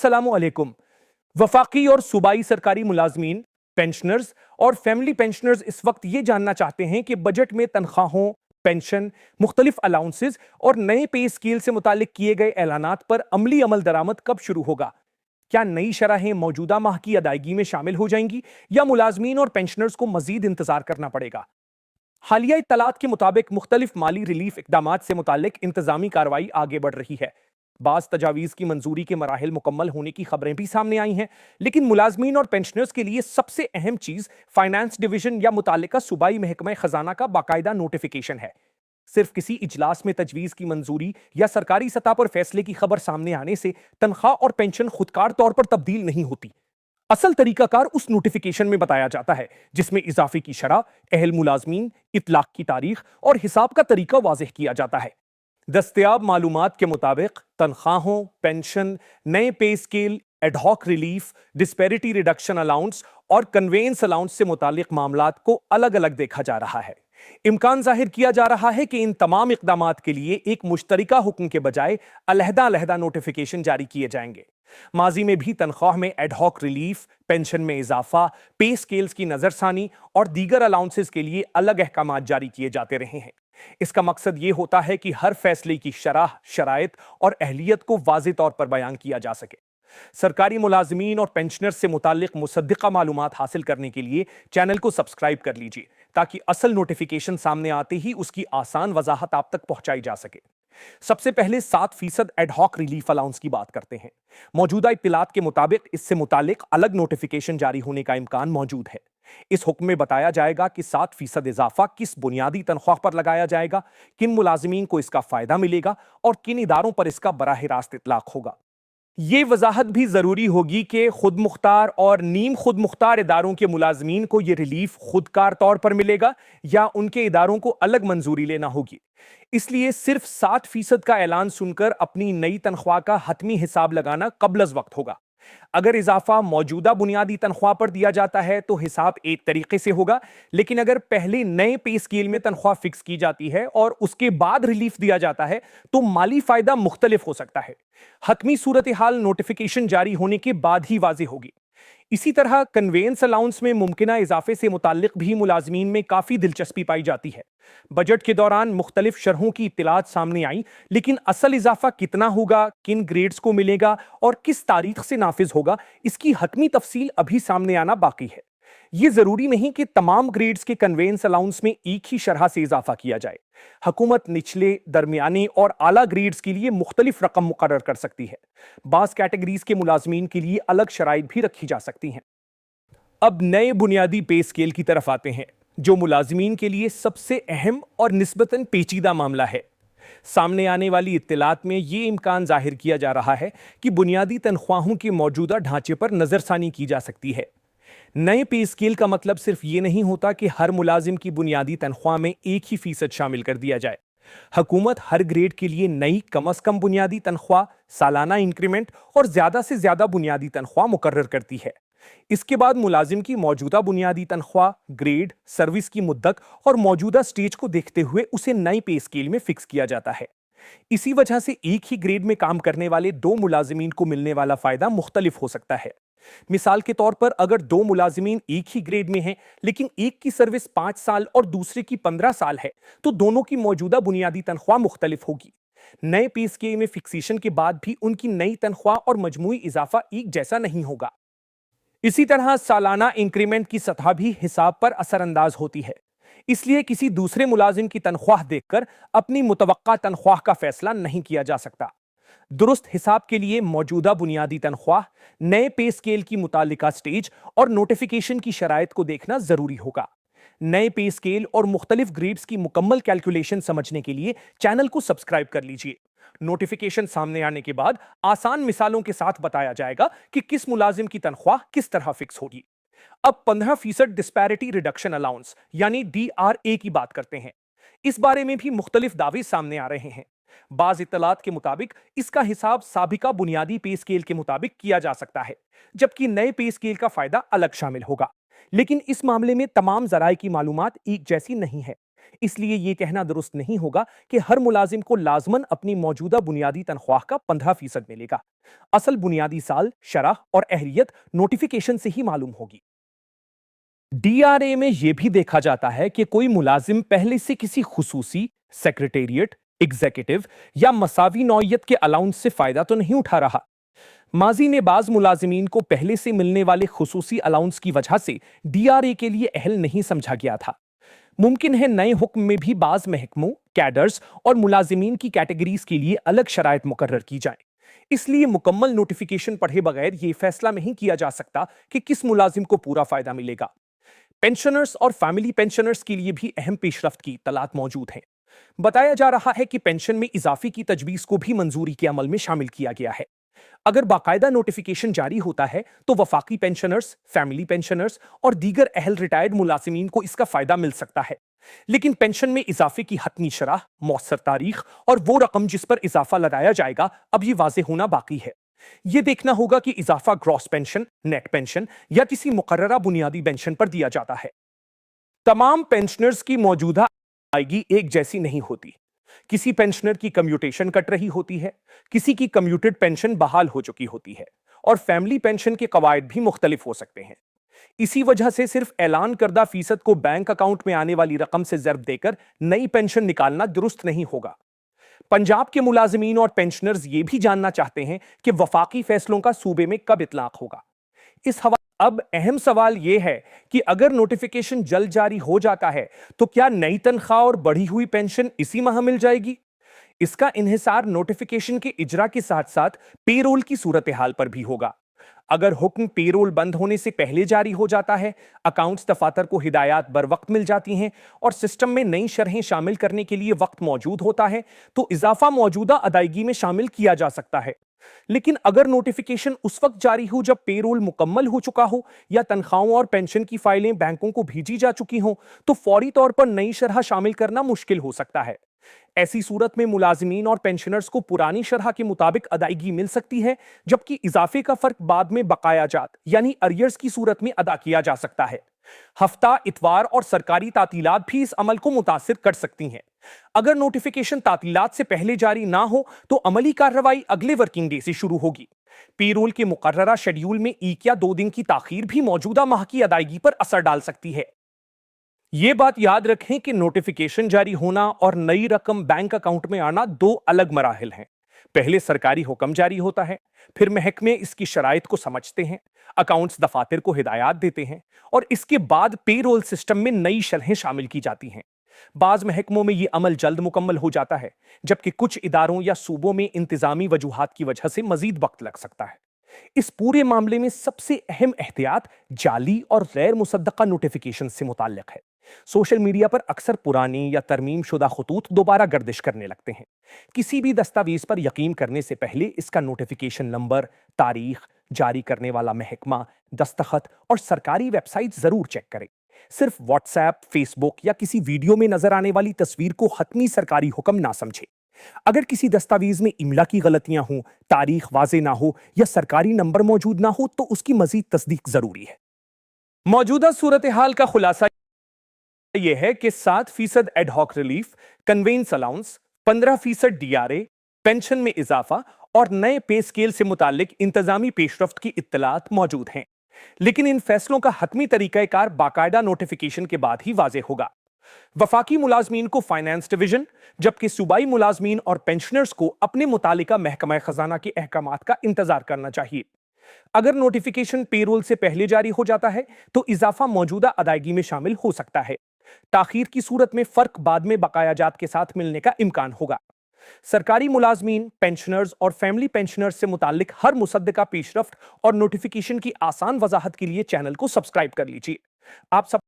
अस्सलामु अलैकुम। वफाकी और सूबाई सरकारी मुलाजमीन, पेंशनर्स और फैमिली पेंशनर्स इस वक्त ये जानना चाहते हैं कि बजट में तनख्वाहों, पेंशन, मुख्तलिफ अलाउंसेस और नए पे स्केल से मुतालिक किए गए ऐलानात पर अमली अमल दरामद कब शुरू होगा। क्या नई शरहें मौजूदा माह की अदायगी में शामिल हो जाएंगी या मुलाजमीन और पेंशनर्स को मजीद इंतजार करना पड़ेगा। हालिया इत्तलात के मुताबिक मुख्तलिफ माली रिलीफ इकदामात से मुतालिक इंतजामी कार्रवाई आगे बढ़ रही है। बाज़ तजावीज़ की मंजूरी के मराहिल मुकम्मल होने की खबरें भी सामने आई हैं, लेकिन मुलाजमीन और पेंशनर्स के लिए सबसे अहम चीज़ फाइनेंस डिवीजन या मुतालिका सूबाई महकमा खजाना का बाकायदा नोटिफिकेशन है। सिर्फ किसी इजलास में तजवीज़ की मंजूरी या सरकारी सतह पर फैसले की खबर सामने आने से तनख्वाह और पेंशन खुदकार तौर पर तब्दील नहीं होती। असल तरीकाकार उस नोटिफिकेशन में बताया जाता है जिसमें इजाफे की शरह, अहल मुलाजमीन, इतलाक की तारीख और हिसाब का तरीका वाज़ेह किया जाता है। दस्तयाब मालूमात के मुताबिक तनख्वाहों, पेंशन, नए पे scale, ad hoc relief, disparity reduction allowance और कन्वेंस अलाउंस से मुतालिक मामलात को अलग अलग देखा जा रहा है। इम्कान जाहिर किया जा रहा है कि इन तमाम इकदामात के लिए एक मुश्तरिका हुक्म के बजाय अलहदा अलहदा नोटिफिकेशन जारी किए जाएंगे। माजी में भी तनख्वाह में एडहॉक रिलीफ, पेंशन में इजाफा, पे स्केल्स की नजरसानी और दीगर अलाउंसेस के लिए अलग अहकामात जारी किए जाते रहे हैं। इसका मकसद ये होता है कि हर फैसले की शरह, शराइत और अहलियत को वाज़ेह तौर पर बयान किया जा सके। सरकारी मुलाजमीन और पेंशनर्स से मुताल्लिक मुसद्दिका मालूमात हासिल करने के लिए चैनल को सब्सक्राइब कर लीजिए ताकि असल नोटिफिकेशन सामने आते ही उसकी आसान वजाहत आप तक पहुंचाई जा सके। सबसे पहले 7% एडहॉक रिलीफ अलाउंस की बात करते हैं। मौजूदा इत्तिलात के मुताबिक इससे मुतालिक अलग नोटिफिकेशन जारी होने का इम्कान मौजूद है। इस हुक्म में बताया जाएगा कि 7% इजाफा किस बुनियादी तनख्वाह पर लगाया जाएगा, किन मुलाजमीन को इसका फायदा मिलेगा और किन इदारों पर इसका बराह रास्त इतलाक होगा। ये वजाहत भी जरूरी होगी कि खुद मुख्तार और नीम खुद मुख्तार इदारों के मुलाजमीन को यह रिलीफ खुदकार तौर पर मिलेगा या उनके इदारों को अलग मंजूरी लेना होगी। इसलिए सिर्फ 7% का ऐलान सुनकर अपनी नई तनख्वाह का हतमी हिसाब लगाना कब्ल वक्त होगा। अगर इजाफा मौजूदा बुनियादी तनख्वाह पर दिया जाता है तो हिसाब एक तरीके से होगा, लेकिन अगर पहले नए पे स्केल में तनख्वाह फिक्स की जाती है और उसके बाद रिलीफ दिया जाता है तो माली फायदा मुख्तलिफ हो सकता है। हतमी सूरत हाल नोटिफिकेशन जारी होने के बाद ही वाज़ेह होगी। इसी तरह कन्वेंस अलाउंस में मुमकिना इजाफे से मुताल्लिक भी मुलाजमीन में काफी दिलचस्पी पाई जाती है। बजट के दौरान मुख्तलिफ शरहों की इत्तिलात सामने आई, लेकिन असल इजाफा कितना होगा, किन ग्रेड्स को मिलेगा और किस तारीख से नाफिज होगा, इसकी हतमी तफसील अभी सामने आना बाकी है। ये जरूरी नहीं कि तमाम ग्रेड्स के कन्वेंस अलाउंस में एक ही शरह से इजाफा किया जाए। हुकूमत निचले, दरमियाने और आला ग्रेड्स के लिए मुख्तलिफ रकम मुकर्रर कर सकती है। बास कैटेगरीज के मुलाजमीन के लिए अलग शराइत भी रखी जा सकती हैं। अब नए बुनियादी पे स्केल की तरफ आते हैं, जो मुलाजमीन के लिए सबसे अहम और निस्बतन पेचीदा मामला है। सामने आने वाली इत्तिलात में ये इम्कान जाहिर किया जा रहा है कि बुनियादी तनख्वाहों के मौजूदा ढांचे पर नजरसानी की जा सकती है। नए पे स्केल का मतलब सिर्फ ये नहीं होता कि हर मुलाजिम की बुनियादी तनख्वाह में 1% शामिल कर दिया जाए। हुकूमत हर ग्रेड के लिए नई कम अज कम बुनियादी तनख्वाह, सालाना इंक्रीमेंट और ज्यादा से ज्यादा बुनियादी तनख्वाह मुकर्रर करती है। इसके बाद मुलाजिम की मौजूदा बुनियादी तनख्वाह, ग्रेड, सर्विस की मुद्दत और मौजूदा स्टेज को देखते हुए उसे नई पे स्केल में फिक्स किया जाता है। इसी वजह से एक ही ग्रेड में काम करने वाले दो मुलाजिमीन को मिलने वाला फायदा मुख्तलिफ हो सकता है। मिसाल के तौर पर अगर दो मुलाजिमीन एक ही ग्रेड में हैं, लेकिन एक की सर्विस 5 साल और दूसरे की 15 साल है, तो दोनों की मौजूदा बुनियादी तनख्वाह मुख्तलिफ होगी। नए पे स्केल में फिक्सेशन के बाद भी उनकी नई तनख्वाह और मजमूई इजाफा एक जैसा नहीं होगा। इसी तरह सालाना इंक्रीमेंट की सतह भी हिसाब पर असरअंदाज होती है। इसलिए किसी दूसरे मुलाजिम की तनख्वाह देखकर अपनी मुतवक्का तनख्वाह का फैसला नहीं किया जा सकता। दुरुस्त हिसाब के लिए मौजूदा बुनियादी तनख्वाह, नए पे स्केल की मुतालिका स्टेज और नोटिफिकेशन की शराइत को देखना जरूरी होगा। नए पे स्केल और मुख्तलिफ ग्रेड्स की मुकम्मल कैलकुलेशन समझने के लिए चैनल को सब्सक्राइब कर लीजिए। नोटिफिकेशन सामने आने के बाद आसान मिसालों के साथ बताया जाएगा कि किस मुलाजिम की तनख्वाह किस तरह फिक्स होगी। अब 15% डिस्पैरिटी रिडक्शन अलाउंस यानी DRA की बात करते हैं। इस बारे में भी मुख्तलिफ दावे सामने आ रहे हैं। बाज इत्तलात के मुताबिक इसका हिसाब साबिका बुनियादी पे स्केल के मुताबिक किया जा सकता है, जबकि नए पे स्केल का फायदा अलग शामिल होगा। लेकिन इस मामले में तमाम जराए की मालूमात एक जैसी नहीं है। اس لیے یہ کہنا درست نہیں ہوگا کہ ہر ملازم کو لازماً اپنی موجودہ بنیادی تنخواہ کا 15% ملے گا۔ اصل بنیادی سال، شرح اور اہلیت نوٹیفیکیشن سے ہی معلوم ہوگی۔ ڈی آر اے میں یہ بھی دیکھا جاتا ہے کہ کوئی ملازم پہلے سے کسی خصوصی، سیکریٹریٹ، ایگزیکٹو یا مساوی نوعیت کے الاؤنس سے فائدہ تو نہیں اٹھا رہا۔ ماضی میں بعض ملازمین کو پہلے سے ملنے والے خصوصی الاؤنس کی وجہ سے ڈی آر اے کے لیے اہل نہیں سمجھا گیا تھا۔ ممکن ہے نئے حکم میں بھی بعض محکموں، کیڈرز اور ملازمین کی کیٹیگریز کے لیے الگ شرائط مقرر کی جائیں۔ اس لیے مکمل نوٹیفیکیشن پڑھے بغیر یہ فیصلہ نہیں کیا جا سکتا کہ کس ملازم کو پورا فائدہ ملے گا۔ پینشنرز اور فیملی پینشنرز کے لیے بھی اہم پیش رفت کی اطلاعات موجود ہیں۔ بتایا جا رہا ہے کہ پینشن میں اضافے کی تجویز کو بھی منظوری کے عمل میں شامل کیا گیا ہے۔ اگر باقاعدہ نوٹیفیکیشن جاری ہوتا ہے تو وفاقی پینشنرز، فیملی پینشنرز اور دیگر اہل ریٹائرڈ ملازمین کو اس کا فائدہ مل سکتا ہے، لیکن پینشن میں اضافے کی حتمی شرح، مؤثر تاریخ اور وہ رقم جس پر اضافہ لگایا جائے گا اب یہ واضح ہونا باقی ہے۔ یہ دیکھنا ہوگا کہ اضافہ گراس پینشن، نیٹ پینشن یا کسی مقررہ بنیادی پینشن پر دیا جاتا ہے۔ تمام پینشنرز کی موجودہ ادائیگی ایک جیسی نہیں ہوتی۔ کسی پینشنر کی کمیوٹیشن کٹ رہی ہوتی ہے، کسی کی کمیوٹڈ پینشن بحال ہو چکی ہوتی ہے، اور فیملی پینشن کے قواعد بھی مختلف ہو سکتے ہیں۔ اسی وجہ سے صرف اعلان کردہ فیصد کو بینک اکاؤنٹ میں آنے والی رقم سے ضرب دے کر نئی پینشن نکالنا درست نہیں ہوگا۔ پنجاب کے ملازمین اور پینشنرز یہ بھی جاننا چاہتے ہیں کہ وفاقی فیصلوں کا صوبے میں کب اطلاق ہوگا۔ اس حوالے اب اہم سوال یہ ہے کہ اگر نوٹیفیکیشن جلد جاری ہو جاتا ہے تو کیا نئی تنخواہ اور بڑھی ہوئی پینشن اسی ماہ مل جائے گی؟ اس کا انحصار نوٹیفیکیشن کے اجرا کے ساتھ ساتھ پے رول کی صورتحال پر بھی ہوگا۔ اگر حکم پے رول بند ہونے سے پہلے جاری ہو جاتا ہے، اکاؤنٹس دفاتر کو ہدایات بر وقت مل جاتی ہیں اور سسٹم میں نئی شرحیں شامل کرنے کے لیے وقت موجود ہوتا ہے تو اضافہ موجودہ ادائیگی میں شامل کیا جا سکتا ہے۔ لیکن اگر نوٹیفیکیشن اس وقت جاری ہو جب پے رول مکمل ہو چکا ہو یا تنخواہوں اور پینشن کی فائلیں بینکوں کو بھیجی جا چکی ہوں تو فوری طور پر نئی شرح شامل کرنا مشکل ہو سکتا ہے۔ ایسی صورت میں ملازمین اور پینشنرز کو پرانی شرح کے مطابق ادائیگی مل سکتی ہے، جبکہ اضافے کا فرق بعد میں بقایا جات یعنی ارریرز کی صورت میں ادا کیا جا سکتا ہے۔ ہفتہ، اتوار اور سرکاری تعطیلات بھی اس عمل کو متاثر کر سکتی ہیں۔ اگر نوٹیفیکیشن تعطیلات سے پہلے جاری نہ ہو تو عملی کارروائی اگلے ورکنگ ڈے سے شروع ہوگی۔ پے رول کے مقررہ شیڈیول میں ایک یا 2 دن کی تاخیر بھی موجودہ ماہ کی ادائیگی پر اثر ڈال سکتی ہے۔ یہ بات یاد رکھیں کہ نوٹیفیکیشن جاری ہونا اور نئی رقم بینک اکاؤنٹ میں آنا 2 الگ مراحل ہیں۔ پہلے سرکاری حکم جاری ہوتا ہے، پھر محکمے اس کی شرائط کو سمجھتے ہیں، اکاؤنٹس دفاتر کو ہدایات دیتے ہیں اور اس کے بعد پے رول سسٹم میں نئی شرحیں شامل کی جاتی ہیں۔ بعض محکموں میں یہ عمل جلد مکمل ہو جاتا ہے، جبکہ کچھ اداروں یا صوبوں میں انتظامی وجوہات کی وجہ سے مزید وقت لگ سکتا ہے۔ اس پورے معاملے میں سب سے اہم احتیاط جعلی اور غیر مصدقہ نوٹیفیکیشن سے متعلق ہے۔ سوشل میڈیا پر اکثر پرانی یا ترمیم شدہ خطوط دوبارہ گردش کرنے لگتے ہیں۔ کسی بھی دستاویز پر یقین کرنے سے پہلے اس کا نوٹیفیکیشن نمبر، تاریخ، جاری کرنے والا محکمہ، دستخط اور سرکاری ویب سائٹ ضرور چیک کریں۔ صرف واٹس ایپ، فیس بک یا کسی ویڈیو میں نظر آنے والی تصویر کو حتمی سرکاری حکم نہ سمجھیں۔ اگر کسی دستاویز میں املا کی غلطیاں ہوں، تاریخ واضح نہ ہو یا سرکاری نمبر موجود نہ ہو تو اس کی مزید تصدیق ضروری ہے۔ موجودہ صورتحال کا خلاصہ یہ ہے کہ 7% ad hoc relief, conveyance allowance, 15% D R A, pension میں اضافہ اور نئے پے سکیل سے متعلق انتظامی پیش رفت کی اطلاعات موجود ہیں، لیکن ان فیصلوں کا حتمی طریقہ کار باقاعدہ نوٹیفیکیشن کے بعد ہی واضح ہوگا۔ وفاقی ملازمین کو فائنانس ڈویژن، جبکہ صوبائی ملازمین اور پینشنرز کو اپنے متعلقہ محکمہ خزانہ کے احکامات کا انتظار کرنا چاہیے۔ اگر نوٹیفیکیشن پے رول سے پہلے جاری ہو جاتا ہے تو اضافہ موجودہ ادائیگی میں شامل ہو سکتا ہے۔ تاخیر کی صورت میں فرق بعد میں بقایا جات کے ساتھ ملنے کا امکان ہوگا۔ سرکاری ملازمین، پینشنرز اور فیملی پینشنرز سے متعلق ہر مصدقہ پیش رفت اور نوٹیفیکیشن کی آسان وضاحت کے لیے چینل کو سبسکرائب کر لیجیے۔ آپ سب